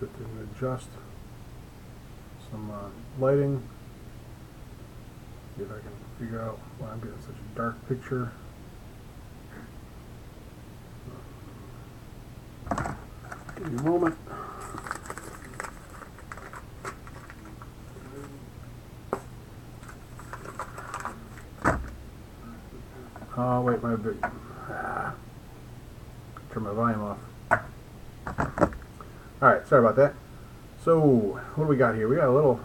it and adjust some lighting. See if I can figure out why I'm getting such a dark picture. Give me a moment. Oh wait, my big. Turn my volume off. Alright, sorry about that. So, what do we got here? We got a little.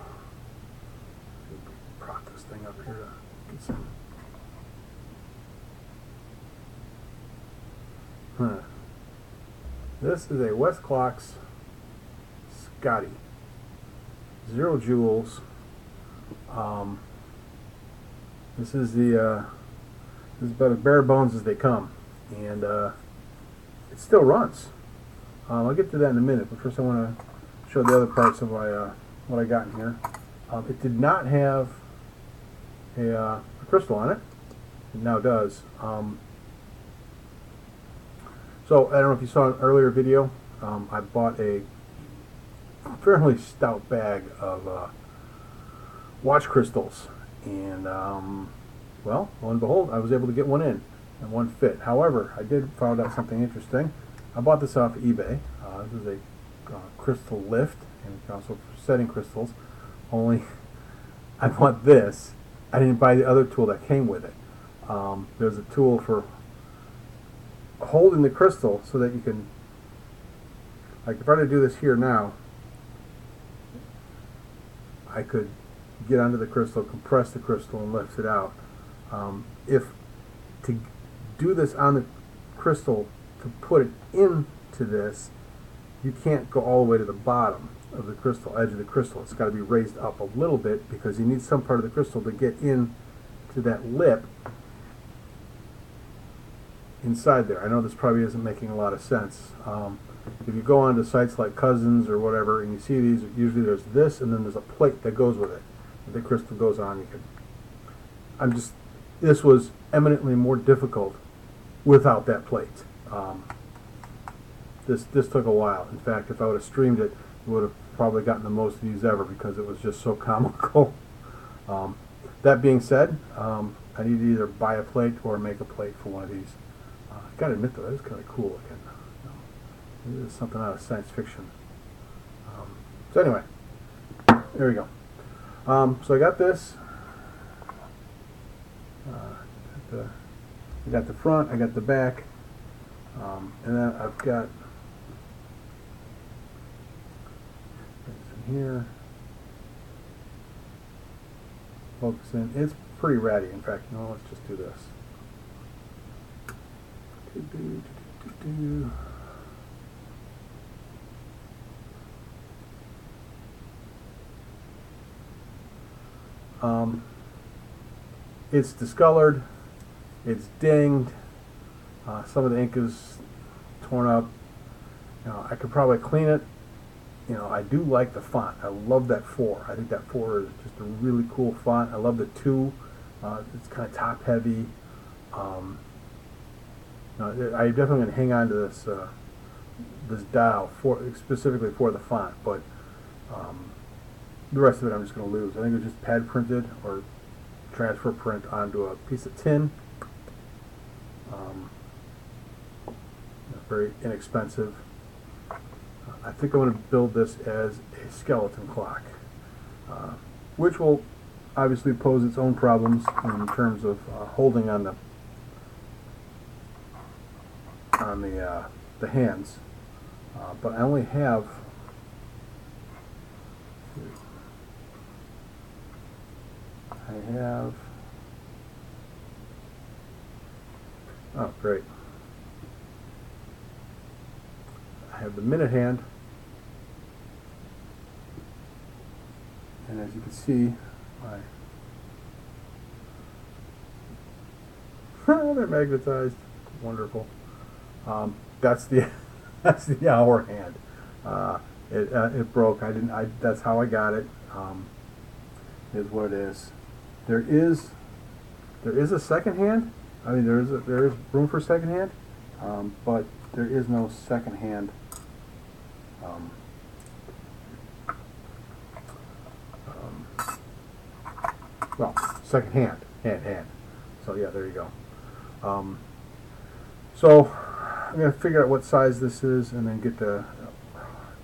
Prop this thing up here to get some. This is a Westclox Scottie. 0 joules. This is the. This is about as bare bones as they come, and it still runs. I'll get to that in a minute, but first I want to show the other parts of my what I got in here. It did not have a crystal on it. It now does. So I don't know if you saw an earlier video. I bought a fairly stout bag of watch crystals, and well, lo and behold, I was able to get one in, and one fit. However, I did find out something interesting. I bought this off eBay. This is a crystal lift, and also for setting crystals. Only, I bought this. I didn't buy the other tool that came with it. There's a tool for holding the crystal so that you can, like if I were to do this here now, I could get onto the crystal, compress the crystal, and lift it out. If to do this on the crystal, to put it into this, you can't go all the way to the bottom of the crystal, edge of the crystal. It's got to be raised up a little bit because you need some part of the crystal to get in to that lip inside there. I know this probably isn't making a lot of sense. If you go onto sites like Cousins or whatever and you see these, usually there's this and then there's a plate that goes with it. If the crystal goes on, you can. This was eminently more difficult without that plate. This took a while. In fact, if I would have streamed it, we would have probably gotten the most views ever because it was just so comical. That being said, I need to either buy a plate or make a plate for one of these. I gotta admit though, that is kind of cool looking. This is something out of science fiction. So anyway, there we go. So I got this. I got the front, I got the back, and then I've got in here. Focus in. It's pretty ratty. In fact, no. Let's just do this. It's discolored. It's dinged. Some of the ink is torn up. I could probably clean it. I do like the font. I love that 4. I think that 4 is just a really cool font. I love the 2. It's kind of top heavy. I'm definitely going to hang on to this this dial specifically for the font, but the rest of it I'm just going to lose. I think it was just pad printed or transfer print onto a piece of tin. Very inexpensive. I think I'm going to build this as a skeleton clock, which will obviously pose its own problems in terms of holding on the hands. But I only have oh great. I have the minute hand, and as you can see, they're magnetized. Wonderful. That's the that's the hour hand. It broke. That's how I got it. Is what it is. There is a second hand. I mean, there is room for second hand, but there is no second hand well, second hand. So yeah, there you go. So I'm going to figure out what size this is and then get the, I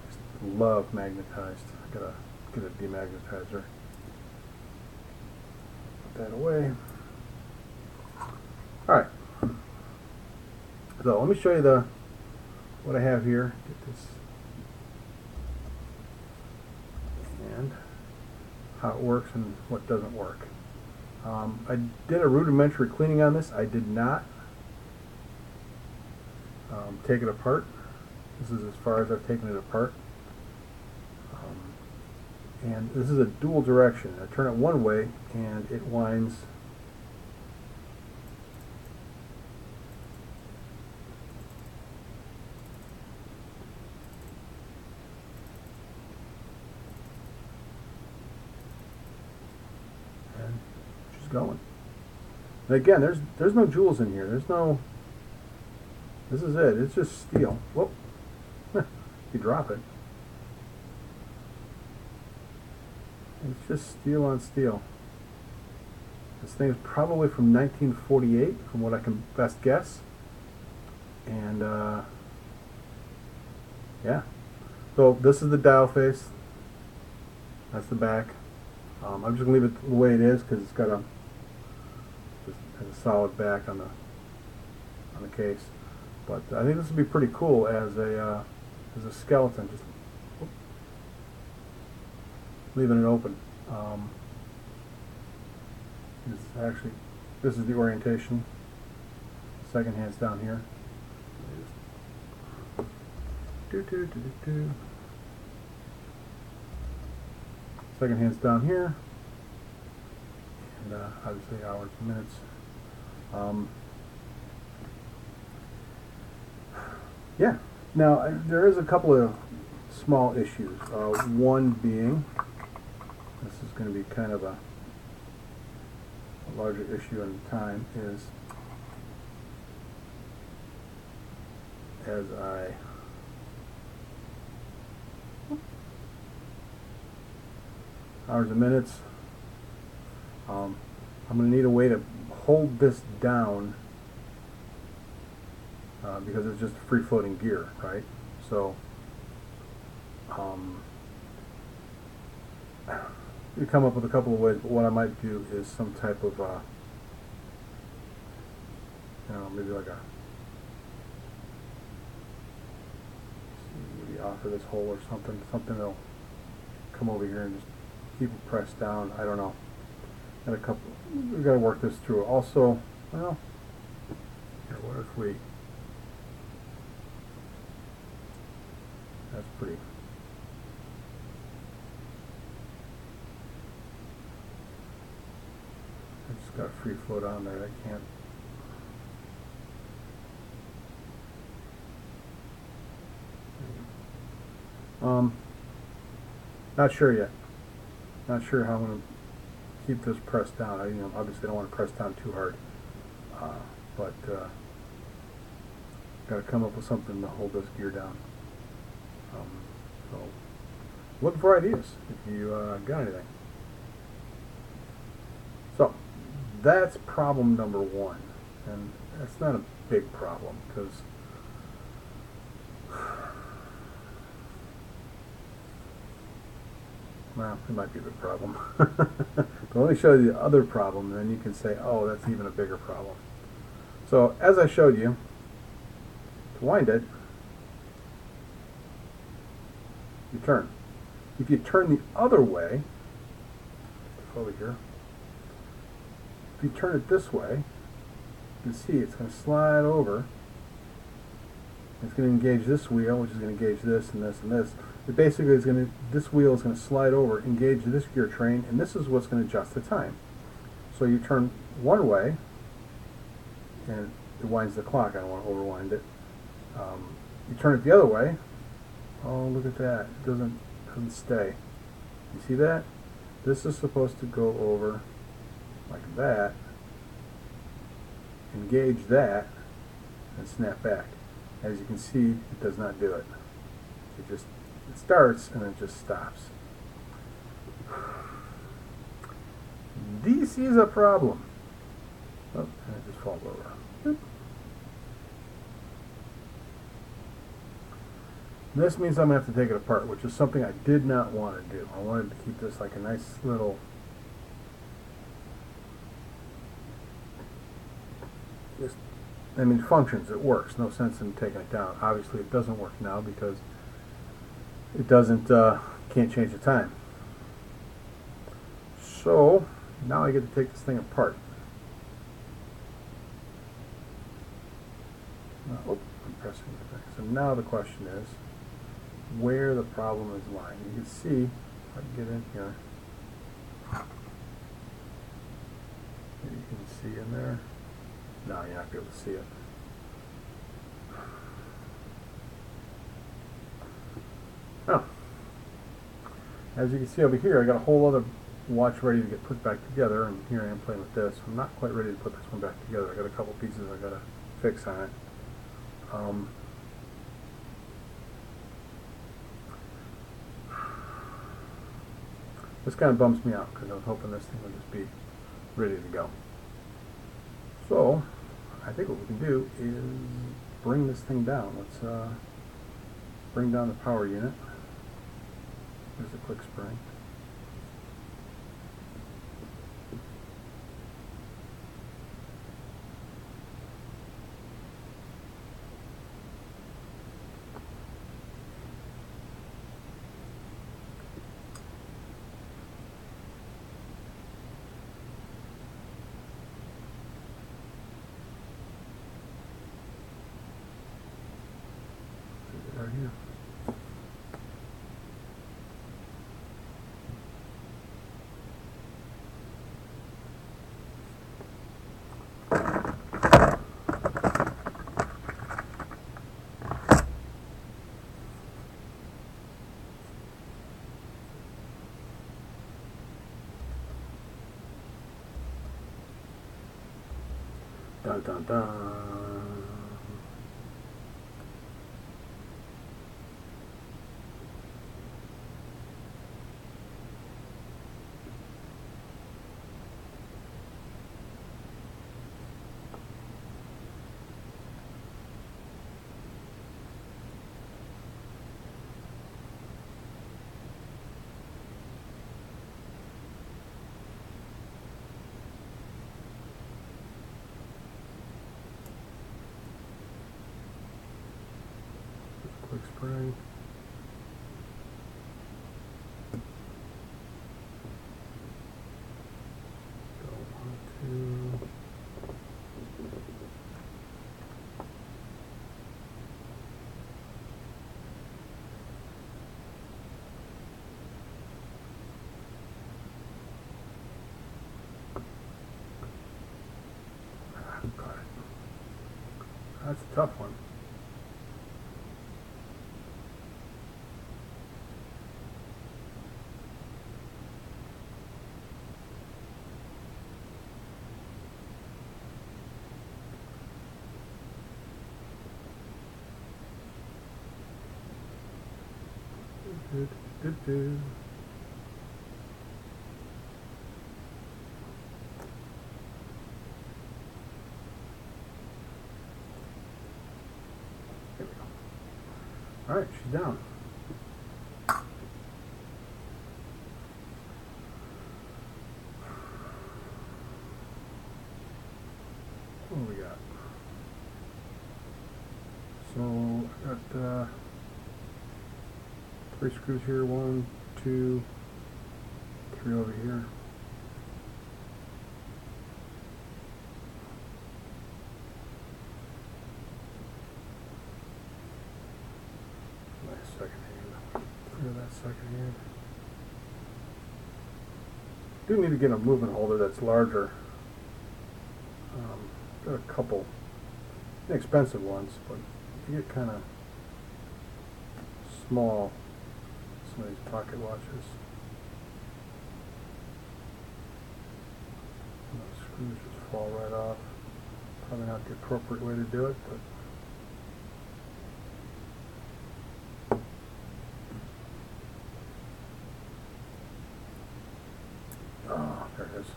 just love magnetized. I gotta get a demagnetizer. Put that away. Alright. So let me show you what I have here. Get this. And how it works and what doesn't work. I did a rudimentary cleaning on this. I did not take it apart. This is as far as I've taken it apart. And this is a dual direction. I turn it one way and it winds and she's going. And again, there's no jewels in here. There's no. This is it. It's just steel. Whoop. You drop it. It's just steel on steel. This thing is probably from 1948, from what I can best guess. And yeah. So this is the dial face. That's the back. I'm just gonna leave it the way it is because it's got just has a solid back on the case. But I think this would be pretty cool as a skeleton. Just leaving it open. This is the orientation. Second hand's down here. Second hand's down here, and obviously hours and minutes. Yeah. Now there is a couple of small issues. One being, this is going to be kind of a larger issue in time, is as hours and minutes, I'm going to need a way to hold this down because it's just free-floating gear, right? So you come up with a couple of ways, but what I might do is some type of maybe like maybe offer this hole or something that'll come over here and just keep it pressed down. I don't know. We've got to work this through. Also, well, here, what if we? That's pretty. I just got free float on there. I can't. Not sure yet. Not sure how I'm going to keep this pressed down. Obviously I don't want to press down too hard, but got to come up with something to hold this gear down. So look for ideas if you got anything. So that's problem number one, and that's not a big problem because well, it might be a big problem. But let me show you the other problem, and then you can say, oh, that's even a bigger problem. So as I showed you, to wind it, you turn. If you turn the other way, over here, if you turn it this way, you can see it's going to slide over. It's going to engage this wheel, which is going to engage this and this and this. It basically is going to, this wheel is going to slide over, engage this gear train, and this is what's going to adjust the time. So you turn one way, and it winds the clock. I don't want to overwind it. You turn it the other way. Oh, look at that! It doesn't stay. You see that? This is supposed to go over like that, engage that, and snap back. As you can see, it does not do it. It starts and it just stops. This is a problem. Oh, and it just falls over. Boop. This means I'm going to have to take it apart, which is something I did not want to do. I wanted to keep this like a nice little... Just, I mean, functions, it works. No sense in taking it down. Obviously, it doesn't work now because it doesn't, can't change the time. So, now I get to take this thing apart. Oh, I'm pressing it back. So now the question is, where the problem is lying. You can see, if I can get in here, you can see in there. No, you're not going to be able to see it. Oh. As you can see over here, I got a whole other watch ready to get put back together, and here I am playing with this. I'm not quite ready to put this one back together. I got a couple pieces I got to fix on it. This kind of bums me out because I was hoping this thing would just be ready to go. So, I think what we can do is bring this thing down. Let's bring down the power unit. There's a quick spring. Right here. Dun dun dun. Quick spring. Don't want to. Got it. That's a tough one. Do. There we go. All right, she's down. What do we got? So I got 3 screws here, 1, 2, 3 over here. Nice second hand. Clear that second hand. Do need to get a movement holder that's larger. Got a couple inexpensive ones, but if you get kind of small, some of these pocket watches, those screws just fall right off. Probably not the appropriate way to do it, but oh, there it is.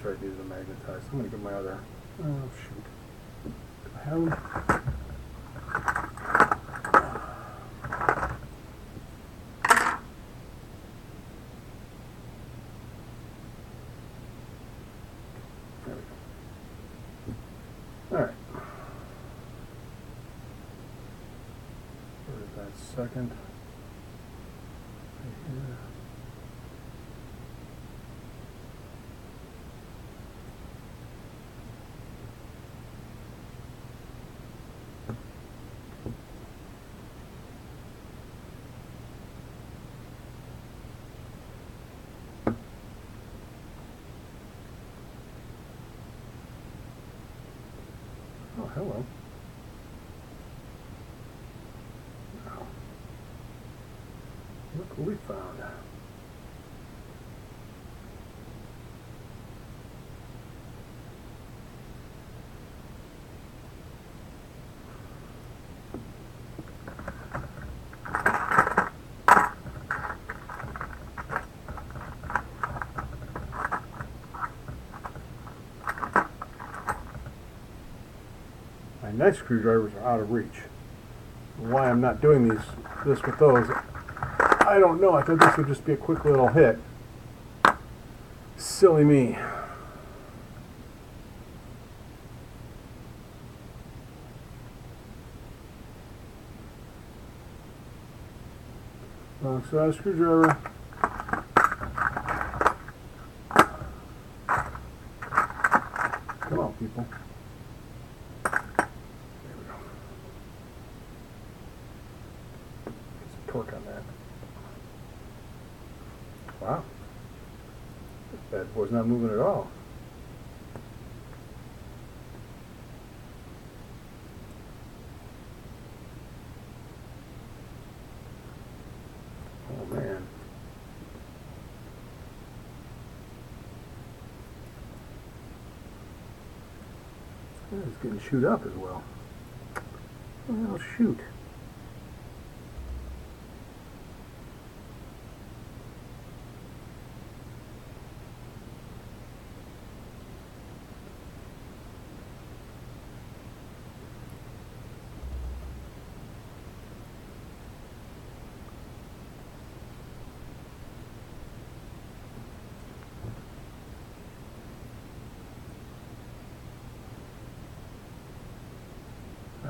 that's right, these are magnetized. I'm going to get my other, oh shoot. Do I have them? There we go. Alright. Where's that second? Right here. Oh, hello. Wow. Look what we found. My nice screwdrivers are out of reach. Why I'm not doing this with those, I don't know. I thought this would just be a quick little hit. Silly me. Wrong size screwdriver. Come on, people. Torque on that. Wow. This bad boy's not moving at all. Oh man. It's getting chewed up as well. Well, shoot.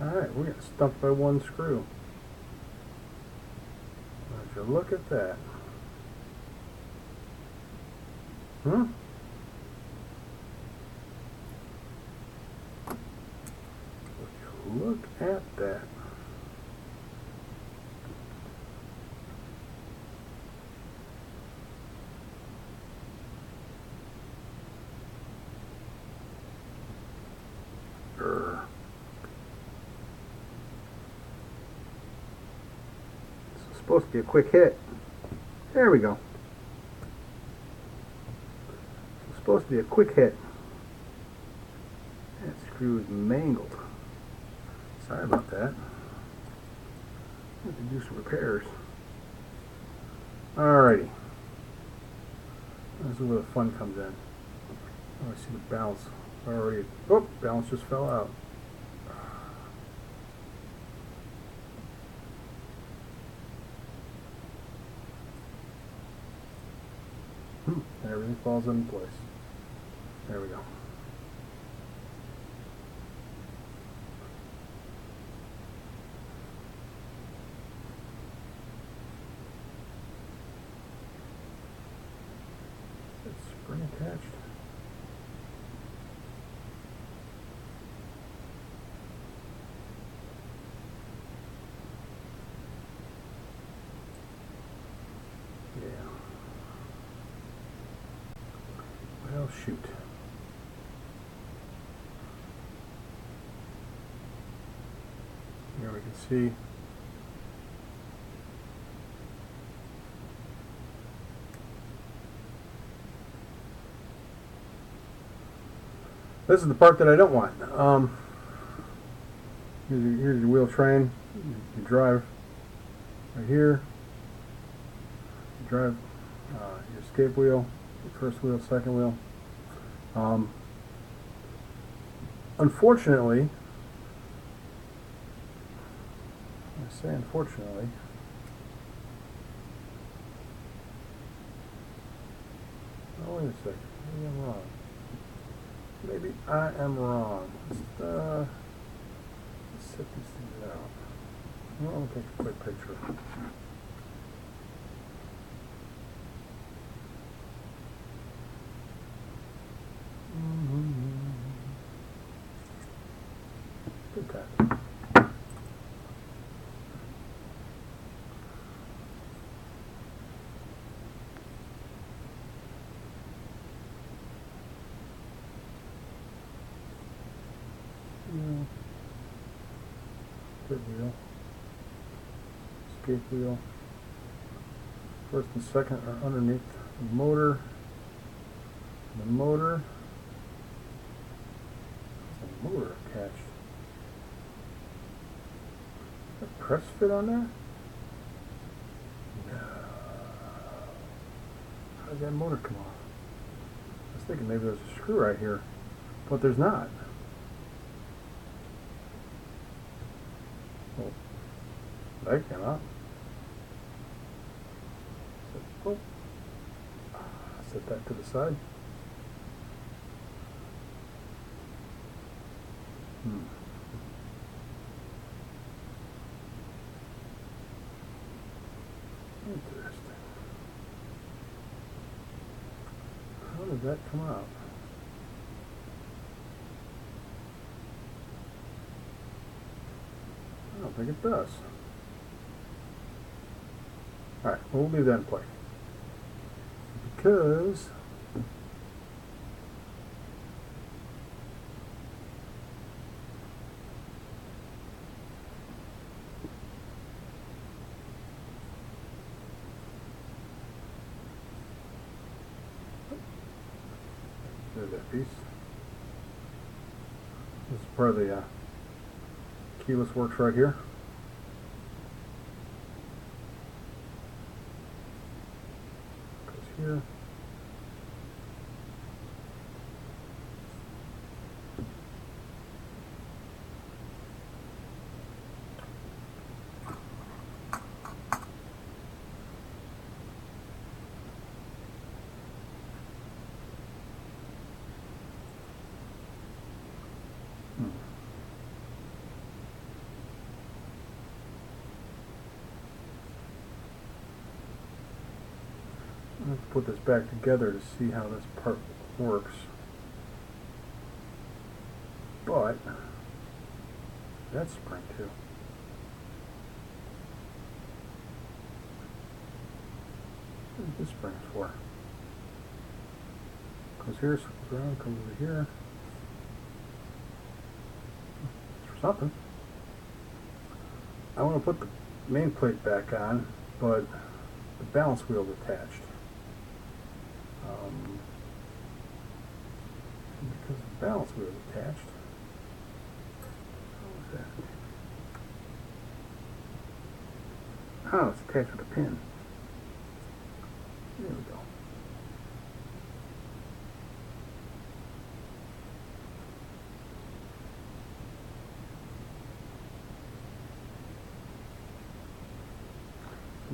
Alright, we're getting stumped by one screw. Would you look at that? Hmm? Would you look at that? Grr. Supposed to be a quick hit. There we go. It's supposed to be a quick hit. That screw is mangled. Sorry about that. I have to do some repairs. Alrighty. This is where the fun comes in. Oh, I see the balance already. Oh, balance just fell out. And everything falls into place. There we go. It's spring attached. Well, shoot. Here we can see. This is the part that I don't want. Here's your wheel train. You drive right here. You drive your escape wheel, your first wheel, second wheel. Unfortunately, I say unfortunately, oh wait a second, maybe I'm wrong. Maybe I am wrong. Let's set these things out. Well, I'll take a quick picture. Good time. Third wheel, escape wheel. First and second are underneath the motor. The motor attached. Is that press fit on there? No. How did that motor come off? I was thinking maybe there's a screw right here, but there's not. Oh, that came out. Oh. Set that to the side. Interesting. How did that come out? I don't think it does. Alright, we'll leave that in play. Because there's that piece. This is part of the keyless works right here. Goes here. Let's put this back together to see how this part works. But that's spring too. What is this spring for? Goes here, circles around, comes over here. It's for something. I want to put the main plate back on, but the balance wheel is attached. Because the balance wheel is attached. How is that? Oh, it's attached with a pin. There we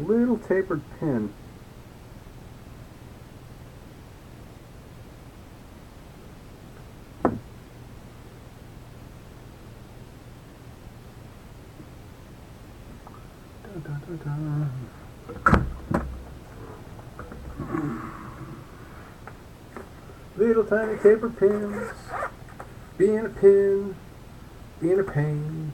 go. Little tapered pin. Little tiny tapered pins, being a pin, being a pain.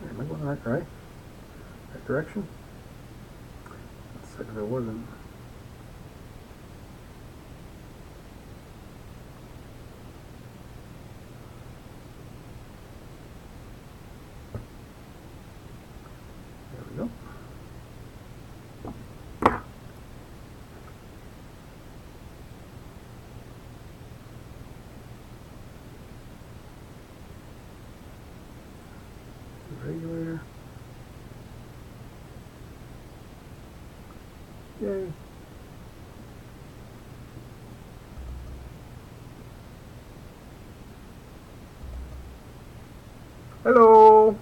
Am I going right? Right direction? Let's see if it wasn't. Yay. Hello.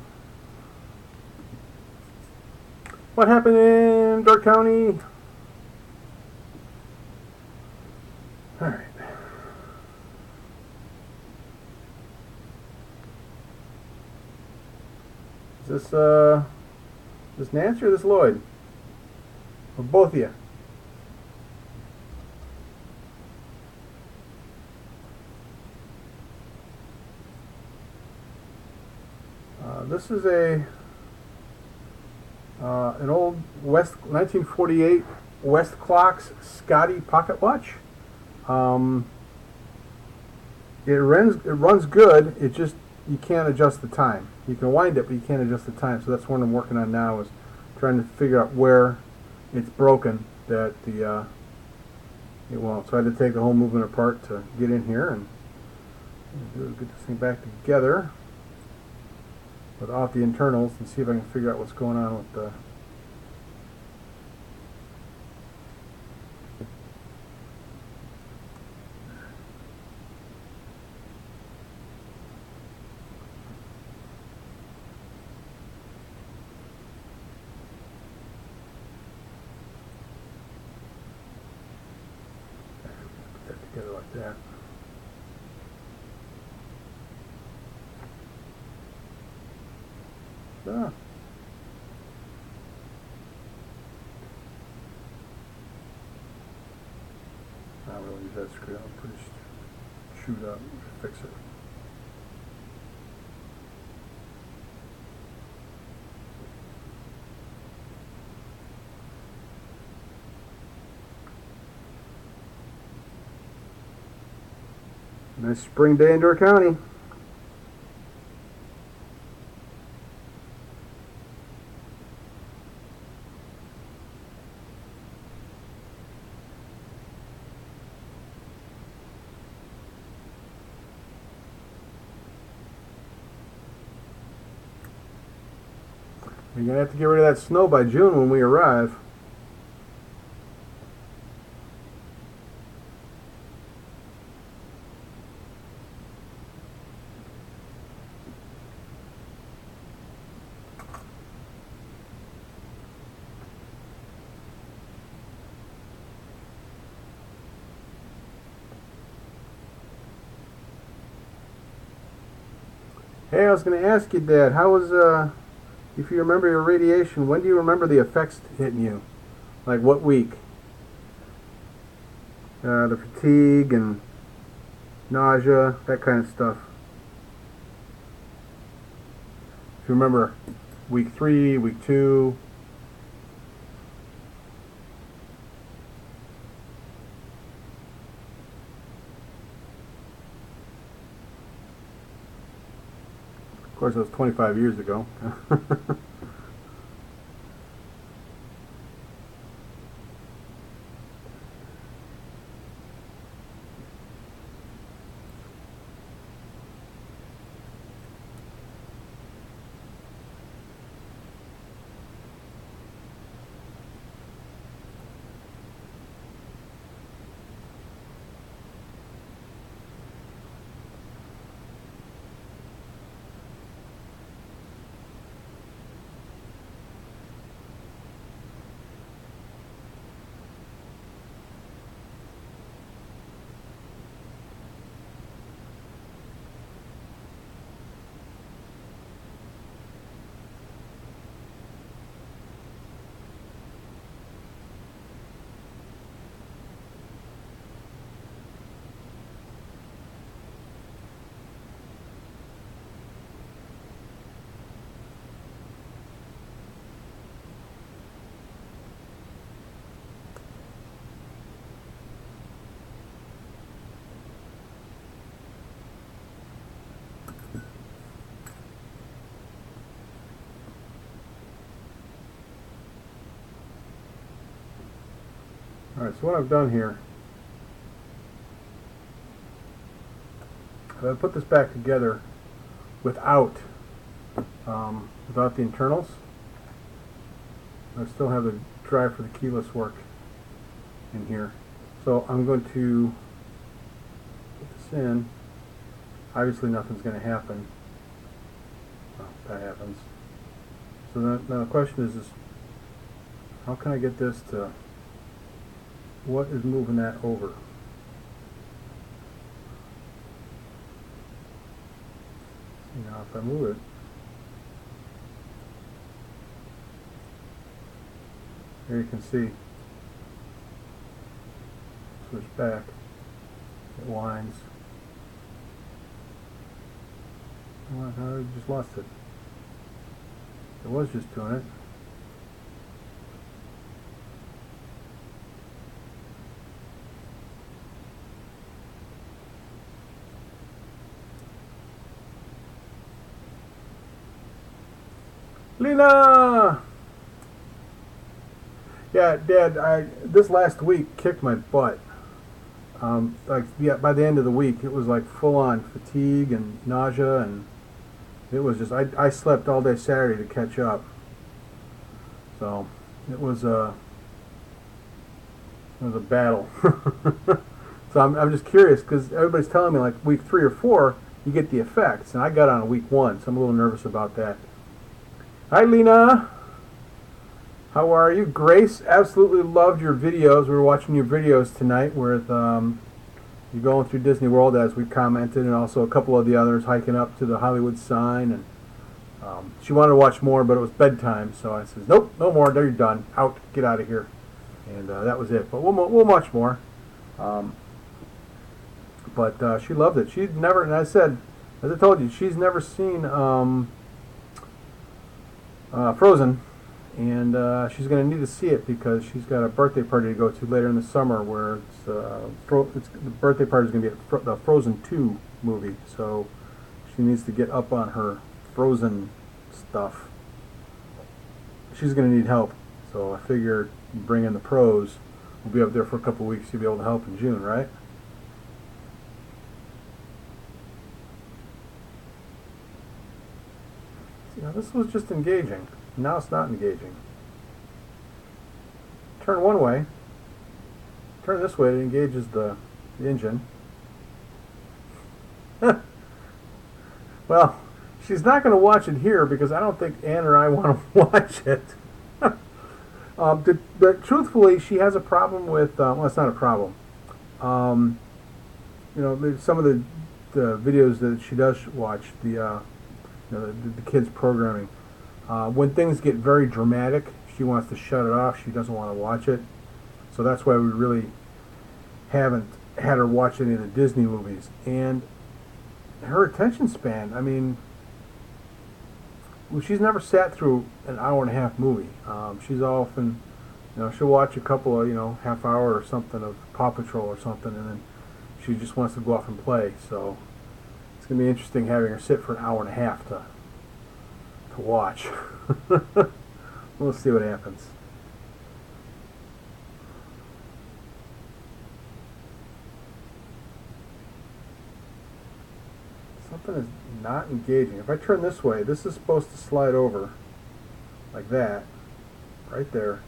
What happened in Dark County? All right. Is this Nancy or this Lloyd? Or both of you? This is an old 1948 Westclox Scottie pocket watch. It runs good. It just, you can't adjust the time. You can wind it, but you can't adjust the time. So that's what I'm working on now, is trying to figure out where it's broken that it won't. So I had to take the whole movement apart to get in here and get this thing back together without the internals and see if I can figure out what's going on with the put that together like that. Ah. I will use that screw. I'm pretty chewed up. Fix it. Nice spring day in Door County. You're going to have to get rid of that snow by June when we arrive. Hey, I was going to ask you, Dad, how was, if you remember your radiation, when do you remember the effects hitting you? Like what week? The fatigue and nausea, that kind of stuff. If you remember week 3, week 2. Of course, that was 25 years ago. Alright, so what I've done here, I've put this back together without the internals. I still have the drive for the keyless work in here. So I'm going to put this in. Obviously nothing's going to happen. Well, that happens. So now the question is how can I get this to, what is moving that over? See, now if I move it, here you can see, switch back, it winds. Oh, I just lost it. It was just doing it. Lena! Yeah, Dad, this last week kicked my butt. By the end of the week, it was like full-on fatigue and nausea, and it was just, I slept all day Saturday to catch up. So it was a battle. So I'm just curious because everybody's telling me like week 3 or 4 you get the effects, and I got on week 1, so I'm a little nervous about that. Hi, Lena. How are you? Grace, absolutely loved your videos. We were watching your videos tonight with you're going through Disney World, as we commented, and also a couple of the others hiking up to the Hollywood sign. And she wanted to watch more, but it was bedtime, so I said, nope, no more. There, you're done. Out. Get out of here. And that was it. But we'll watch more. But she loved it. She'd never, and I said, as I told you, she's never seen Frozen. And she's going to need to see it because she's got a birthday party to go to later in the summer where the birthday party is going to be at the Frozen 2 movie. So she needs to get up on her Frozen stuff. She's going to need help. So I figure bring in the pros. We'll be up there for a couple of weeks. You'll be able to help in June, right? See, now this was just engaging. Now it's not engaging. Turn one way. Turn this way, it engages the engine. Well, she's not going to watch it here because I don't think Ann or I want to watch it. But truthfully, she has a problem with, well, it's not a problem. You know, some of the videos that she does watch, the kids programming, when things get very dramatic, she wants to shut it off. She doesn't want to watch it. So that's why we really haven't had her watch any of the Disney movies. And her attention span, I mean, well, she's never sat through an hour-and-a-half movie. She's often, she'll watch a couple of, half hour or something of Paw Patrol or something, and then she just wants to go off and play. So it's going to be interesting having her sit for an hour and a half to watch. We'll see what happens. Something is not engaging. If I turn this way, this is supposed to slide over like that, right there,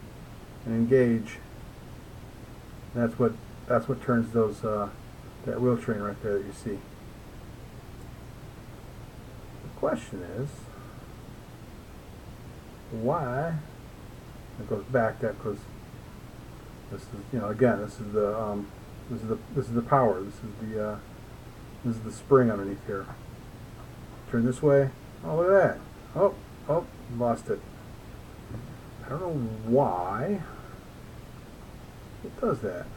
and engage. And that's what turns those that wheel train right there that you see. The question is, why? It goes back. That goes. This is again. This is the power. This is the spring underneath here. Turn this way. Oh, look at that. Oh, lost it. I don't know why it does that.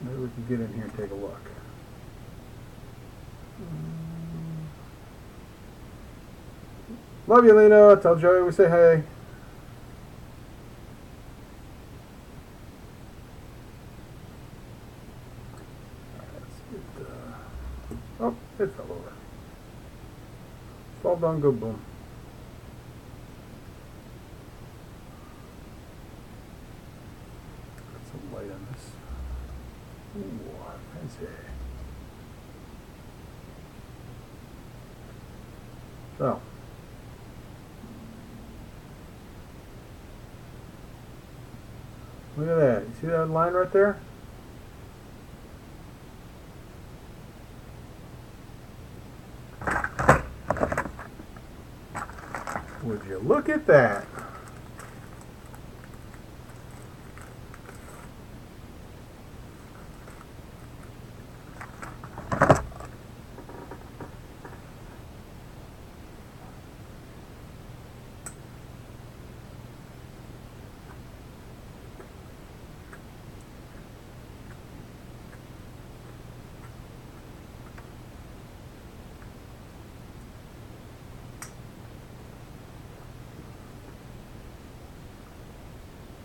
Maybe we can get in here and take a look. Love you, Lena. Tell Joey we say hey. Oh, it fell over. Fall down, go boom. Put some light on this. Ooh, fancy. So. Look at that. You see that line right there? Would you look at that?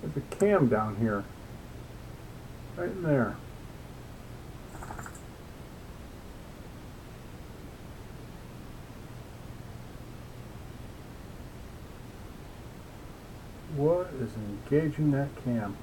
There's a cam down here, right in there. What is engaging that cam?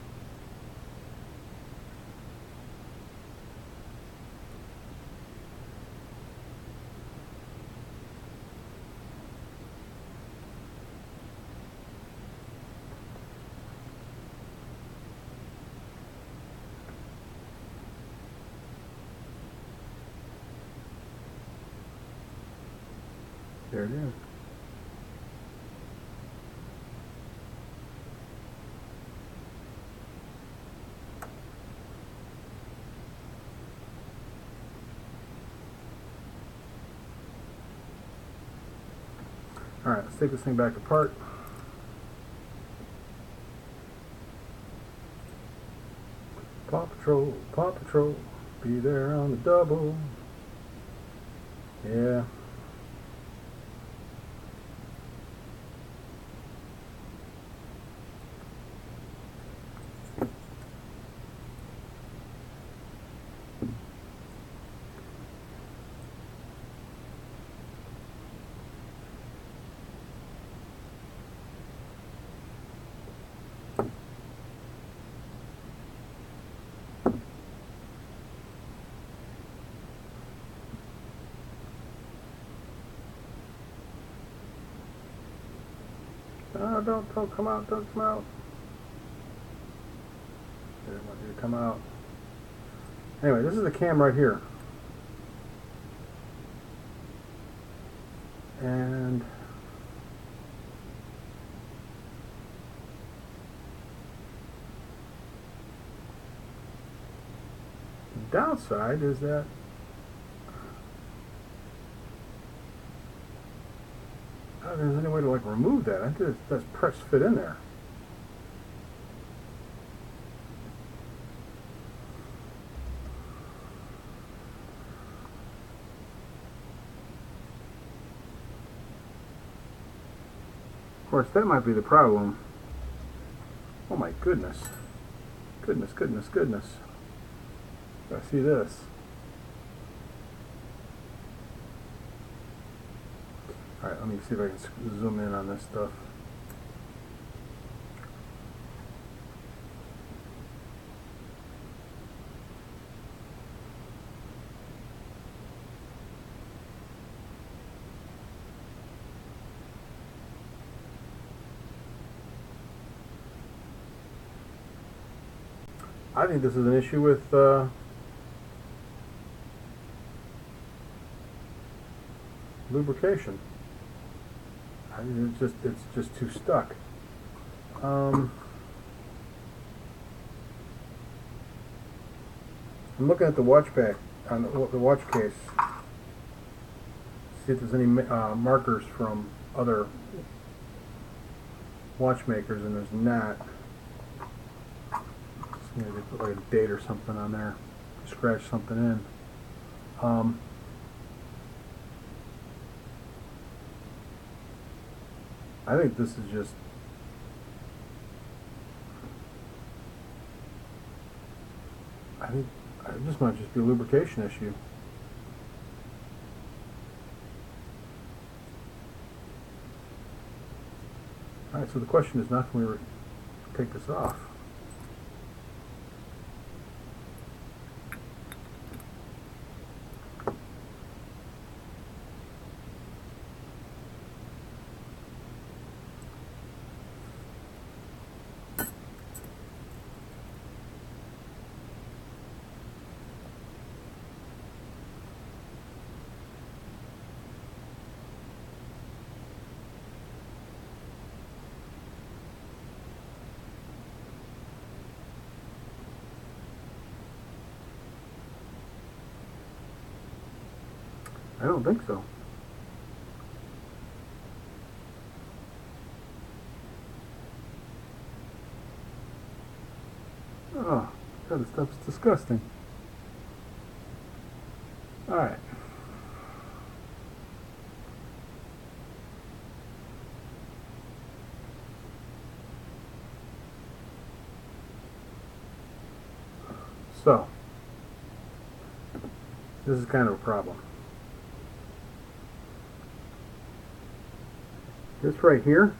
There it is. Alright, let's take this thing back apart. Paw Patrol, be there on the double. Yeah. Oh, don't come out, don't come out. I didn't want you to come out. Anyway, this is the cam right here. And the downside is that I don't think there's any way to like remove that. I think that's press fit in there. Of course, that might be the problem. Oh my goodness. Goodness. I see this. Alright, let me see if I can zoom in on this stuff. I think this is an issue with lubrication. I mean, it's just too stuck. I'm looking at the watch back on the watch case. See if there's any markers from other watchmakers, and there's not. Maybe put like a date or something on there, scratch something in. I think this is just this might just be a lubrication issue. Alright, so the question is, now can we take this off? I don't think so. Oh, God, this stuff's disgusting. Alright. So, this is kind of a problem. This right here.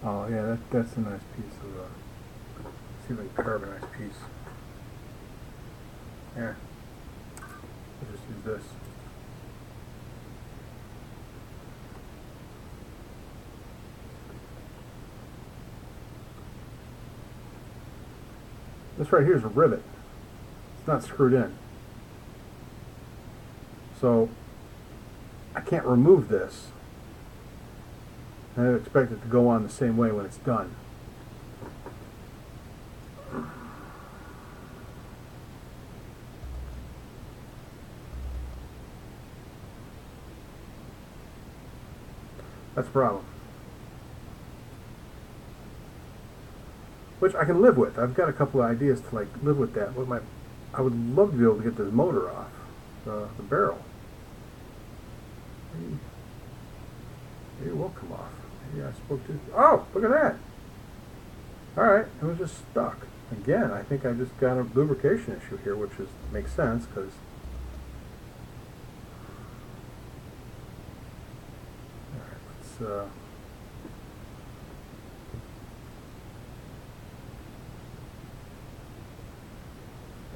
Oh yeah, that's a nice piece of. See if I can carve a nice piece. Here, I'll just use this. This right here is a rivet. It's not screwed in. So I can't remove this. I expect it to go on the same way when it's done. That's the problem. Which I can live with. I've got a couple of ideas to like live with that. I would love to be able to get this motor off the barrel. Maybe it will come off. Maybe I spoke to. Oh, look at that! All right, it was just stuck. Again, I think I just got a lubrication issue here, which makes sense because. All right, let's.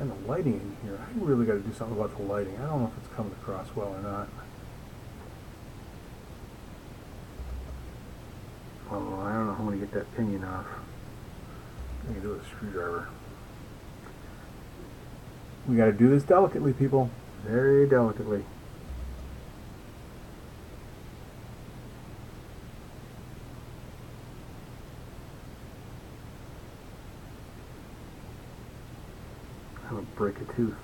And the lighting in here, I really got to do something about the lighting. I don't know if it's coming across well or not. Oh, I don't know how I'm going to get that pinion off. I can do it with a screwdriver. We got to do this delicately, people. Very delicately. I'm going to break a tooth.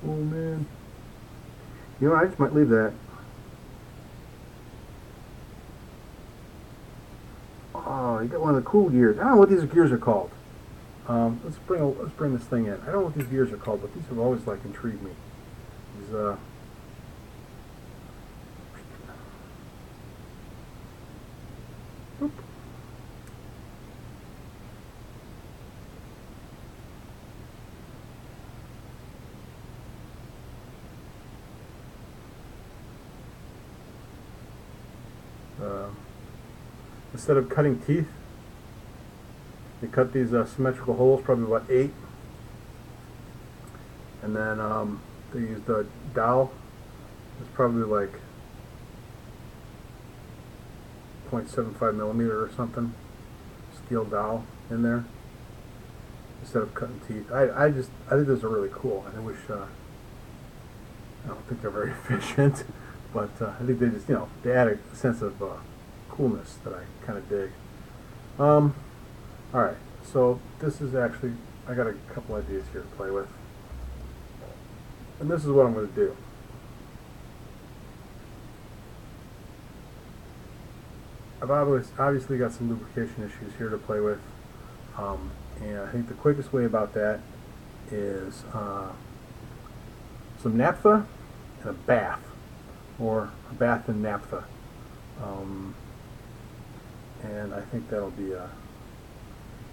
Oh, man. You know, I just might leave that. Oh, you got one of the cool gears. I don't know what these gears are called. Let's bring this thing in. I don't know what these gears are called, but these have always like intrigued me. These Oop. Instead of cutting teeth, they cut these symmetrical holes, probably about 8, and then they used a dowel. It's probably like 0.75 millimeter or something, steel dowel in there instead of cutting teeth. I think those are really cool, and I wish I don't think they're very efficient, but I think they just they add a sense of coolness that I kind of dig. Alright, so this is actually, I got a couple ideas here to play with. And this is what I'm going to do. I've obviously got some lubrication issues here to play with. And I think the quickest way about that is some naphtha and a bath. Or a bath and naphtha. And I think that'll be a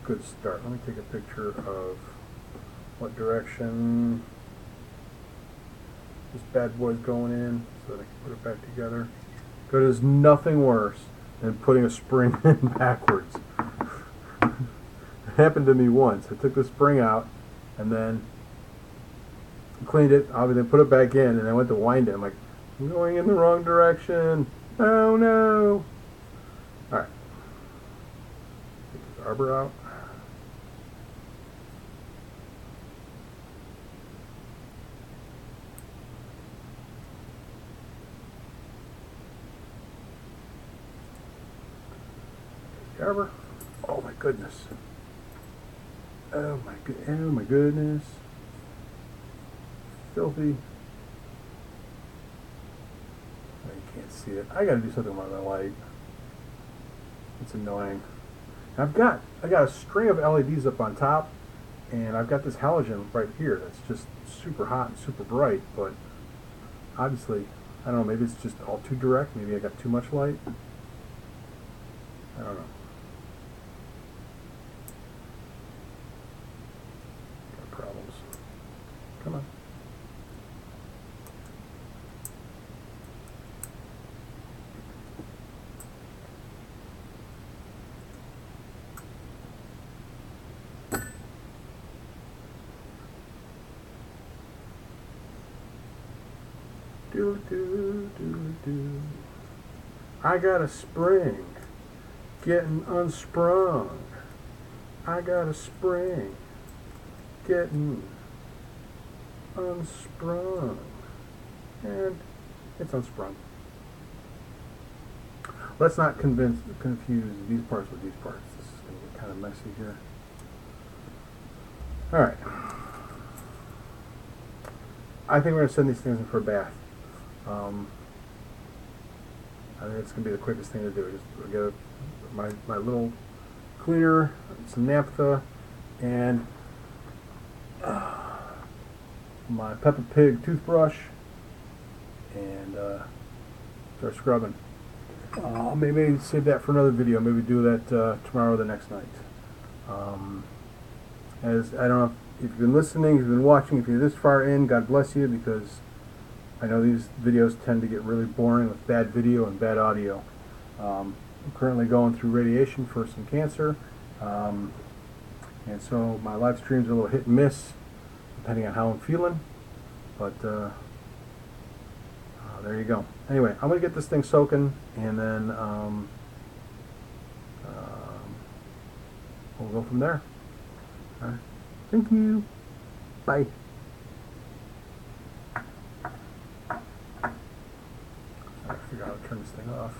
good start. Let me take a picture of what direction this bad boy's going in so that I can put it back together. Because there's nothing worse than putting a spring in backwards. It happened to me once. I took the spring out and then cleaned it, obviously then put it back in, and I went to wind it. I'm like, I'm going in the wrong direction. Oh no. Alright. Take this arbor out. Arbor. Oh my goodness. Oh my goodness. Filthy. Oh, you can't see it. I gotta do something with my light. It's annoying. I've got a string of LEDs up on top, and I've got this halogen right here that's just super hot and super bright, but obviously, I don't know, maybe it's just all too direct, maybe I got too much light. I don't know. Got problems. Come on. Do do do do. I got a spring getting unsprung. I got a spring getting unsprung, and it's unsprung. Let's not confuse these parts with these parts. This is going to get kind of messy here. All right. I think we're going to send these things in for a bath. I think it's going to be the quickest thing to do. Just get my little cleaner, some naphtha, and my Peppa Pig toothbrush, and start scrubbing. Maybe save that for another video. Maybe do that tomorrow or the next night. As I don't know if you've been listening, if you've been watching, if you're this far in, God bless you, because I know these videos tend to get really boring with bad video and bad audio. I'm currently going through radiation for some cancer, and so my live streams are a little hit and miss depending on how I'm feeling, but there you go. Anyway, I'm going to get this thing soaking, and then we'll go from there. All right. Thank you. Bye. I figure out how to turn this thing off.